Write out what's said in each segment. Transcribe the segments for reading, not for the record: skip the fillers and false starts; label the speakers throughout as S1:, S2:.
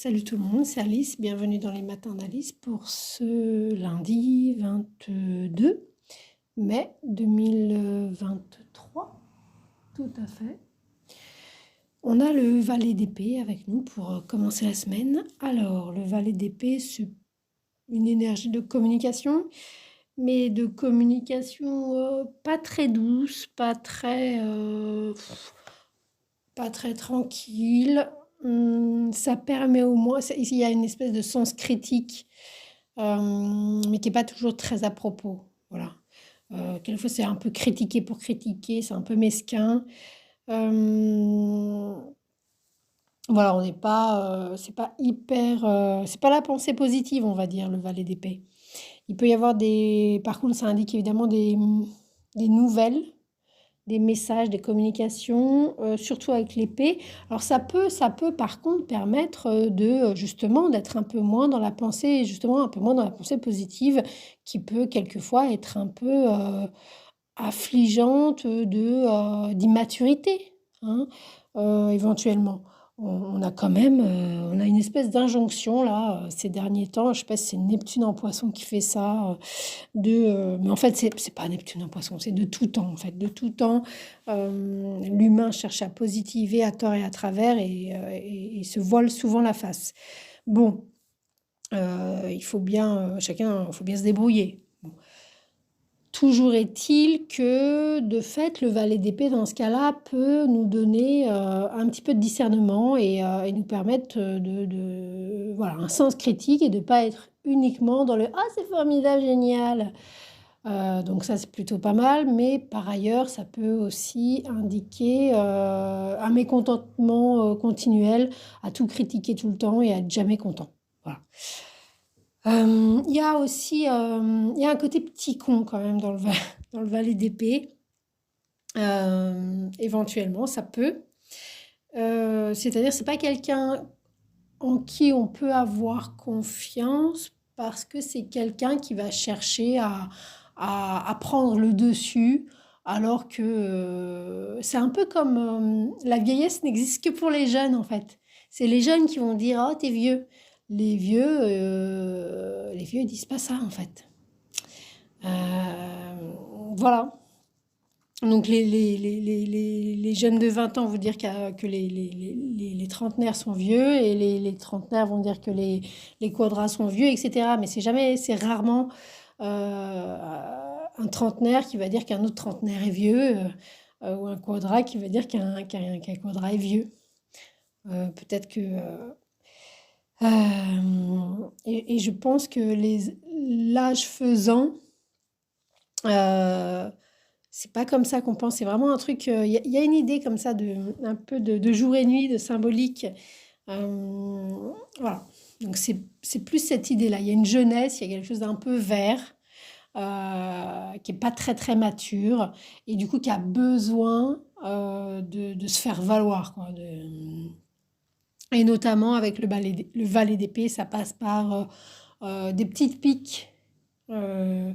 S1: Salut tout le monde, c'est Alice, bienvenue dans les matins d'Alice pour ce lundi 22 mai 2023. Tout à fait. On a le valet d'épée avec nous pour commencer la semaine. Alors, le valet d'épée, c'est une énergie de communication, mais de communication pas très douce, pas très tranquille. Ça permet au moins, il y a une espèce de sens critique, mais qui n'est pas toujours très à propos. Voilà. Quelquefois, c'est un peu critiquer pour critiquer, c'est un peu mesquin. Euh, voilà, on n'est pas, c'est pas hyper, c'est pas la pensée positive, on va dire, le valet d'épée. Il peut y avoir par contre, ça indique évidemment des nouvelles, des messages, des communications, surtout avec l'épée. Alors ça peut par contre permettre justement d'être un peu moins dans la pensée, justement un peu moins dans la pensée positive, qui peut quelquefois être un peu affligeante d'immaturité, hein, éventuellement. On a quand même, on a une espèce d'injonction là, ces derniers temps. Je sais pas si c'est Neptune en Poisson qui fait ça, mais en fait c'est pas Neptune en Poisson, c'est de tout temps en fait, de tout temps. L'humain cherche à positiver à tort et à travers et se voile souvent la face. Bon, il faut bien, faut bien se débrouiller. Bon. Toujours est-il que, de fait, le valet d'épée, dans ce cas-là, peut nous donner un petit peu de discernement et nous permettre voilà, un sens critique et de ne pas être uniquement dans le «Ah, c'est formidable, génial!» Donc ça, c'est plutôt pas mal, mais par ailleurs, ça peut aussi indiquer un mécontentement continuel, à tout critiquer tout le temps et à être jamais content. Voilà. Il y a aussi il y a un côté petit con quand même dans dans le valet d'épée. Éventuellement, ça peut. C'est-à-dire, c'est pas quelqu'un en qui on peut avoir confiance parce que c'est quelqu'un qui va chercher à prendre le dessus, alors que c'est un peu comme la vieillesse n'existe que pour les jeunes en fait. C'est les jeunes qui vont dire oh, t'es vieux. Les vieux, ils disent pas ça en fait. Voilà. Donc les jeunes de 20 ans vont dire que les trentenaires sont vieux et les trentenaires vont dire que les quadras sont vieux, etc. Mais c'est rarement un trentenaire qui va dire qu'un autre trentenaire est vieux ou un quadra qui va dire qu'un quadra est vieux. Peut-être que... et je pense que l'âge faisant, c'est pas comme ça qu'on pense, c'est vraiment un truc. Il y a une idée comme ça, un peu de jour et nuit, de symbolique. Voilà. Donc c'est plus cette idée-là. Il y a une jeunesse, il y a quelque chose d'un peu vert, qui est pas très très mature, et du coup qui a besoin de se faire valoir, quoi. Et notamment avec le valet d'épée, ça passe par des petites piques, euh,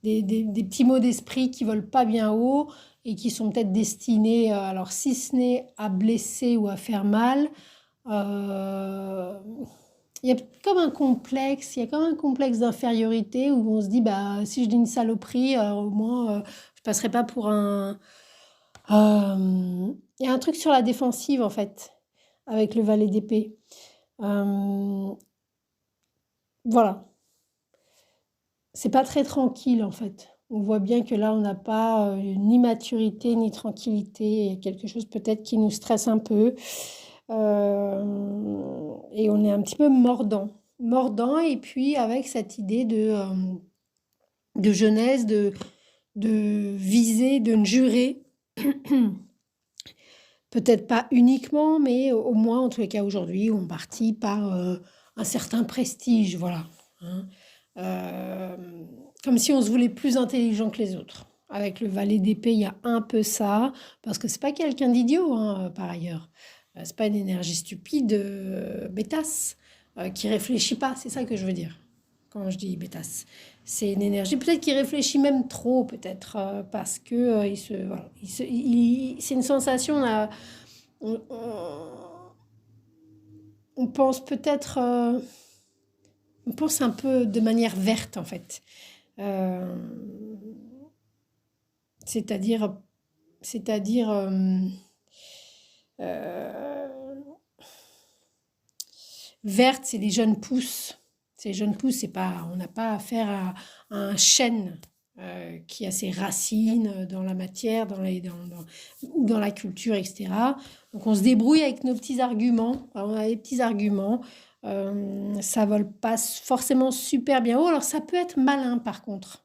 S1: des petits mots d'esprit qui volent pas bien haut et qui sont peut-être destinés, alors si ce n'est à blesser ou à faire mal, euh, il y a comme un complexe, il y a comme un complexe d'infériorité où on se dit, bah, si je dis une saloperie, au moins, je passerai pas pour un... Il y a un truc sur la défensive, en fait, avec le valet d'épée. Voilà. C'est pas très tranquille en fait. On voit bien que là, on n'a pas ni maturité ni tranquillité. Il y a quelque chose peut-être qui nous stresse un peu. Et on est un petit peu mordant. Mordant et puis avec cette idée de jeunesse, de viser, de jurer. Peut-être pas uniquement, mais au moins, en tous les cas, aujourd'hui, on partit par un certain prestige, voilà. Hein. Euh, Comme si on se voulait plus intelligent que les autres. Avec le valet d'épée, il y a un peu ça, parce que c'est pas quelqu'un d'idiot, hein, par ailleurs. C'est pas une énergie stupide, bêtasse, qui réfléchit pas, c'est ça que je veux dire quand je dis bêtasse. C'est une énergie peut-être qui réfléchit même trop, peut-être, parce que voilà, c'est une sensation, on on pense peut-être, on pense un peu de manière verte en fait. Euh, c'est-à-dire, c'est-à-dire, euh, verte, c'est les jeunes pousses. Ces jeunes pousses, c'est pas, on n'a pas affaire à un chêne qui a ses racines dans la matière, ou dans la culture, etc. Donc on se débrouille avec nos petits arguments. Alors, on a des petits arguments. Ça vole pas forcément super bien haut. Alors ça peut être malin par contre.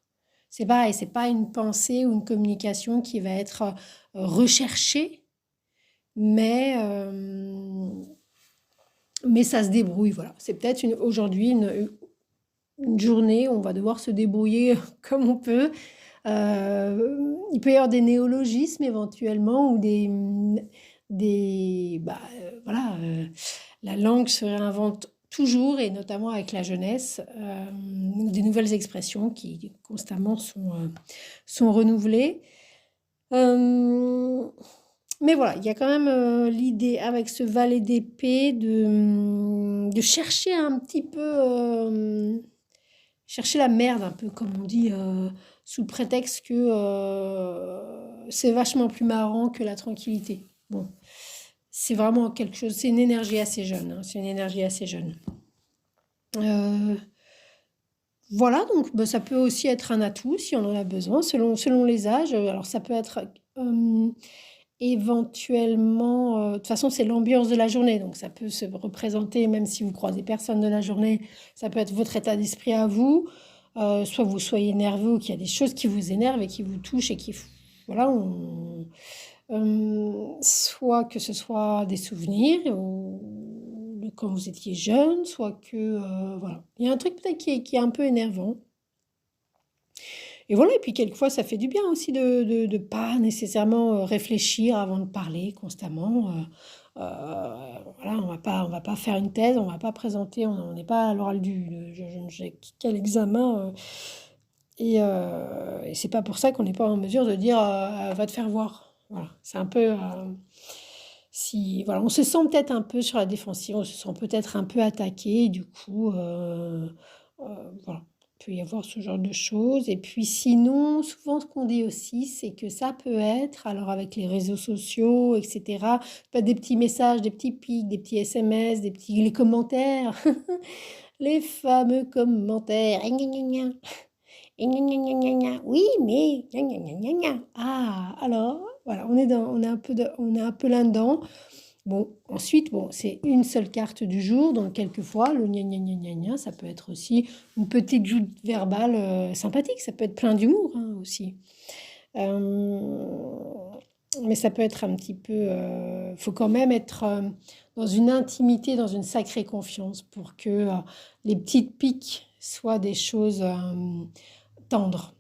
S1: C'est pareil, c'est pas une pensée ou une communication qui va être recherchée, mais mais ça se débrouille, voilà. C'est peut-être aujourd'hui une journée où on va devoir se débrouiller comme on peut. Il peut y avoir des néologismes éventuellement ou voilà, la langue se réinvente toujours et notamment avec la jeunesse, des nouvelles expressions qui constamment sont renouvelées. Euh, mais voilà, il y a quand même l'idée avec ce valet d'épée de chercher un petit peu, chercher la merde un peu, comme on dit, sous le prétexte que c'est vachement plus marrant que la tranquillité. Bon, c'est vraiment quelque chose, c'est une énergie assez jeune, hein, c'est une énergie assez jeune. Euh, voilà, donc bah, ça peut aussi être un atout si on en a besoin, selon les âges. Alors ça peut être éventuellement, de toute façon, c'est l'ambiance de la journée, donc ça peut se représenter, même si vous croisez personne de la journée, ça peut être votre état d'esprit à vous, soit vous soyez nerveux ou qu'il y a des choses qui vous énervent et qui vous touchent et voilà, soit que ce soit des souvenirs ou de quand vous étiez jeune, soit que, voilà. Il y a un truc peut-être qui est un peu énervant. Et voilà, et puis quelquefois, ça fait du bien aussi de pas nécessairement réfléchir avant de parler constamment. Voilà, on va pas faire une thèse, on va pas présenter, on n'est pas à l'oral je ne sais quel examen. Et c'est pas pour ça qu'on n'est pas en mesure de dire va te faire voir. Voilà, c'est un peu. Si, voilà, on se sent peut-être un peu sur la défensive, on se sent peut-être un peu attaqué, et du coup, voilà. Il peut y avoir ce genre de choses. Et puis sinon, souvent ce qu'on dit aussi, c'est que ça peut être, alors avec les réseaux sociaux, etc., pas des petits messages, des petits pics, des petits SMS, les commentaires, les fameux commentaires. Eh, gna, gna, gna. Eh, gna, gna, gna, gna, gna. Oui, mais gna, gna, gna, gna, gna. Ah, alors, voilà, on est un peu là-dedans. Bon, ensuite, bon, c'est une seule carte du jour, donc quelquefois, le gna gna gna gna gna, ça peut être aussi une petite joute verbale sympathique, ça peut être plein d'humour hein, aussi. Euh, mais ça peut être un petit peu... faut quand même être dans une intimité, dans une sacrée confiance pour que les petites piques soient des choses tendres.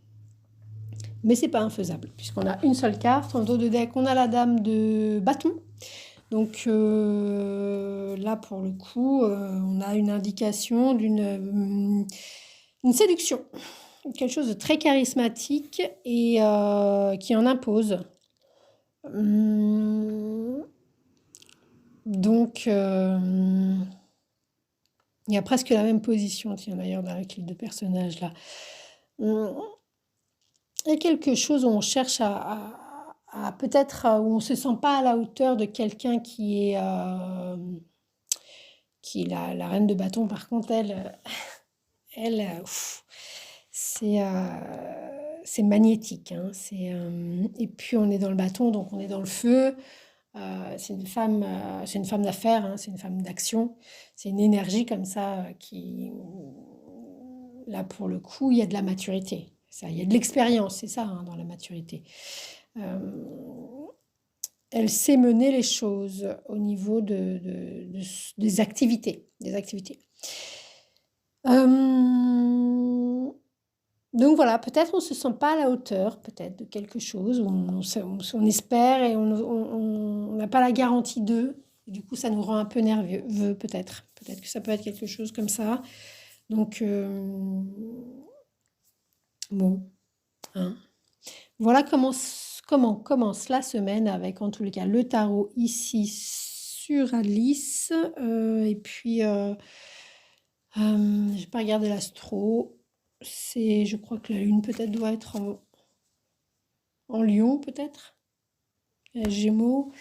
S1: Mais c'est pas infaisable, puisqu'on a une seule carte. En dos de deck, on a la dame de bâton. Donc là, pour le coup, on a une indication une séduction, quelque chose de très charismatique et qui en impose. Hum, donc, il y a presque la même position, tiens, d'ailleurs, avec les deux personnages là. Hum, Il y a quelque chose où on cherche peut-être, où on se sent pas à la hauteur de quelqu'un qui est la reine de bâton. Par contre, elle, c'est magnétique, hein, et puis on est dans le bâton, donc on est dans le feu. C'est une femme d'affaires, hein, c'est une femme d'action. C'est une énergie comme ça là pour le coup, il y a de la maturité. Ça, il y a de l'expérience, c'est ça, hein, dans la maturité. Euh, Elle sait mener les choses au niveau des activités. Euh, donc voilà, peut-être on ne se sent pas à la hauteur, peut-être de quelque chose, on espère et on n'a pas la garantie d'eux. Du coup, ça nous rend un peu nerveux, peut-être. Peut-être que ça peut être quelque chose comme ça. Donc, bon, hein. Voilà comment commence la semaine avec, en tous les cas, le tarot ici sur Alice. Et puis, j'ai pas regardé l'astro. Je crois que la lune peut-être doit être en Lion, peut-être. Gémeaux.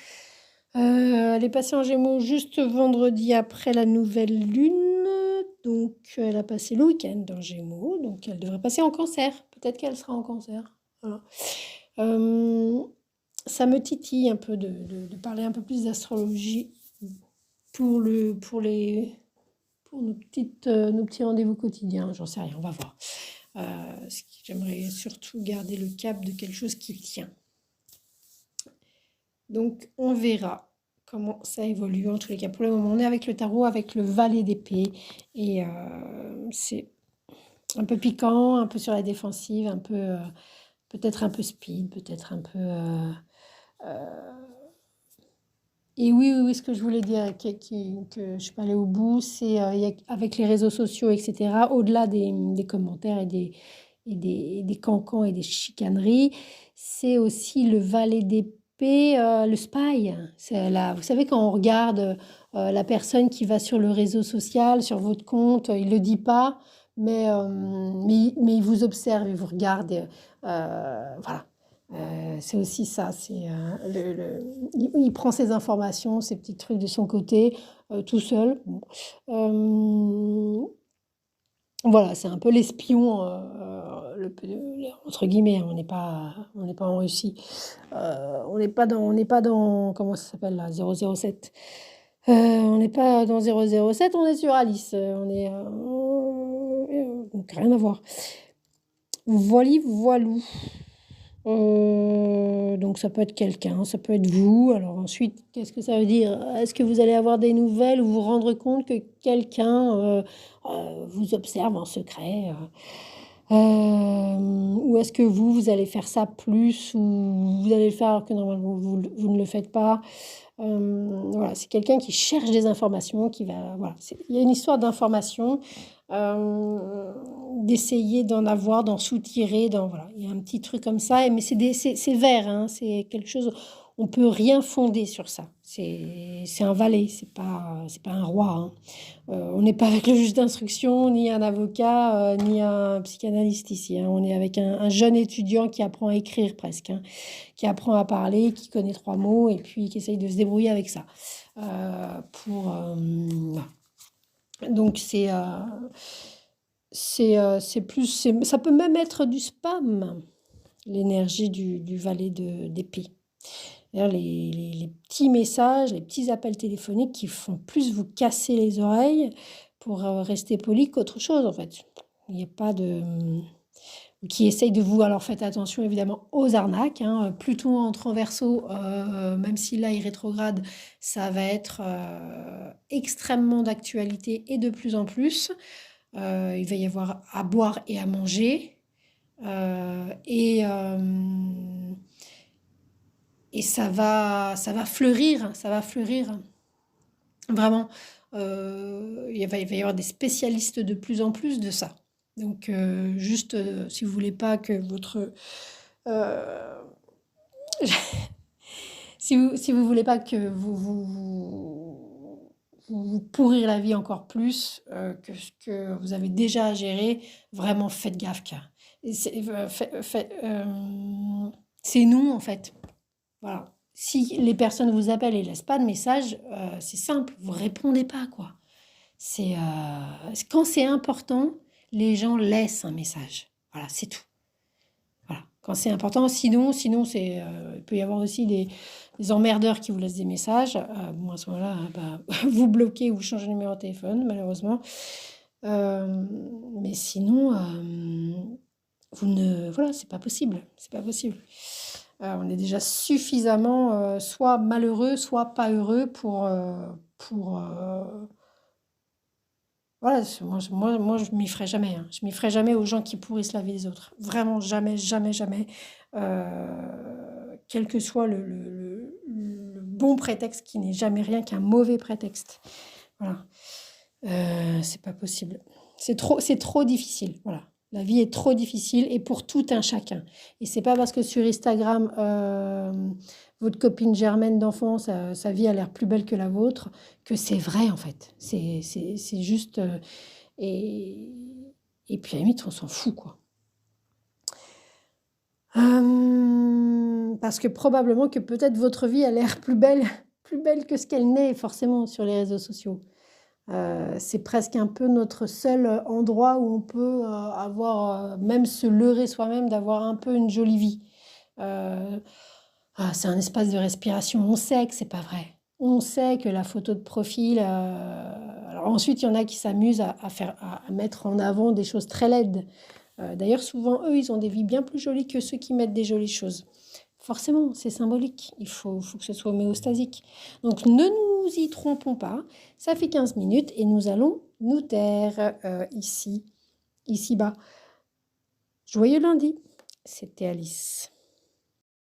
S1: Elle est passée en Gémeaux juste vendredi après la nouvelle lune. Donc, elle a passé le week-end en Gémeaux. Donc, elle devrait passer en Cancer. Peut-être qu'elle sera en Cancer. Voilà. Ça me titille un peu de parler un peu plus d'astrologie pour nos petits rendez-vous quotidiens. J'en sais rien, on va voir. J'aimerais surtout garder le cap de quelque chose qui tient. Donc, on verra comment ça évolue. En tous les cas, pour le moment, on est avec le tarot, avec le valet d'épée. Et c'est un peu piquant, un peu sur la défensive, un peu, peut-être un peu speed, peut-être un peu... Et oui, ce que je voulais dire, que je ne suis pas allée au bout, c'est avec les réseaux sociaux, etc., au-delà des commentaires et des cancans et des chicaneries, c'est aussi le valet d'épée, le spy. Vous savez, quand on regarde la personne qui va sur le réseau social, sur votre compte, il ne le dit pas, mais il vous observe, il vous regarde. Voilà. C'est aussi ça, il prend ses informations, ses petits trucs de son côté, tout seul. Bon. Voilà, c'est un peu l'espion, entre guillemets, on n'est pas en Russie. On n'est pas dans, comment ça s'appelle là, 007. On n'est pas dans 007, on est sur Alice. Donc rien à voir. Voilou. Donc ça peut être quelqu'un, ça peut être vous. Alors ensuite, qu'est-ce que ça veut dire? Est-ce que vous allez avoir des nouvelles ou vous rendre compte que quelqu'un vous observe en secret? Ou est-ce que vous allez faire ça plus ou vous allez le faire alors que normalement vous ne le faites pas? Voilà, c'est quelqu'un qui cherche des informations, voilà, il y a une histoire d'information, d'essayer d'en avoir, d'en soutirer, voilà, il y a un petit truc comme ça, mais c'est vert, hein, c'est quelque chose, on peut rien fonder sur ça. C'est un valet, c'est pas un roi, hein. On n'est pas avec le juge d'instruction, ni un avocat, ni un psychanalyste ici, hein. On est avec un jeune étudiant qui apprend à écrire presque, hein, qui apprend à parler, qui connaît 3 mots et puis qui essaye de se débrouiller avec ça. Voilà. Donc c'est plus, ça peut même être du spam, l'énergie du valet d'épée. D'ailleurs, les petits messages, les petits appels téléphoniques qui font plus vous casser les oreilles pour rester poli qu'autre chose en fait. Il n'y a pas de... qui essaye de vous... Alors faites attention évidemment aux arnaques, hein. Pluton entre en Verseau, même si là il rétrograde, ça va être extrêmement d'actualité et de plus en plus. Il va y avoir à boire et à manger. Et ça va fleurir, ça va fleurir. Vraiment, il va y avoir des spécialistes de plus en plus de ça. Donc, juste, si vous voulez pas que votre... euh, si vous voulez pas que vous pourrir la vie encore plus que ce que vous avez déjà à gérer, vraiment faites gaffe. C'est nous, en fait. Voilà. Si les personnes vous appellent et laissent pas de message, c'est simple, vous répondez pas, quoi. Quand c'est important, les gens laissent un message. Voilà, c'est tout. Voilà. Quand c'est important, sinon il peut y avoir aussi des emmerdeurs qui vous laissent des messages. Bon, à ce moment-là, vous bloquez ou vous changez de numéro de téléphone, malheureusement. Mais sinon, voilà, c'est pas possible. C'est pas possible. On est déjà suffisamment soit malheureux, soit pas heureux pour voilà, moi je m'y ferai jamais, hein. Je m'y ferai jamais aux gens qui pourrissent la vie des autres. Vraiment jamais, jamais, jamais. Quel que soit le bon prétexte, qui n'est jamais rien qu'un mauvais prétexte. Voilà. C'est pas possible. C'est trop difficile. Voilà. La vie est trop difficile et pour tout un chacun. Et c'est pas parce que sur Instagram, votre copine Germaine d'enfance, sa vie a l'air plus belle que la vôtre, que c'est vrai en fait. C'est juste... et, et puis à la limite, on s'en fout quoi. Parce que probablement que peut-être votre vie a l'air plus belle que ce qu'elle n'est forcément sur les réseaux sociaux. C'est presque un peu notre seul endroit où on peut avoir, même se leurrer soi-même d'avoir un peu une jolie vie. Euh, c'est un espace de respiration. On sait que c'est pas vrai. On sait que la photo de profil. Alors ensuite, il y en a qui s'amusent à mettre en avant des choses très laides. D'ailleurs, souvent, eux, ils ont des vies bien plus jolies que ceux qui mettent des jolies choses. Forcément, c'est symbolique. Il faut que ce soit homéostasique. Donc, ne nous y trompons pas. Ça fait 15 minutes et nous allons nous taire ici bas. Joyeux lundi. C'était Alice.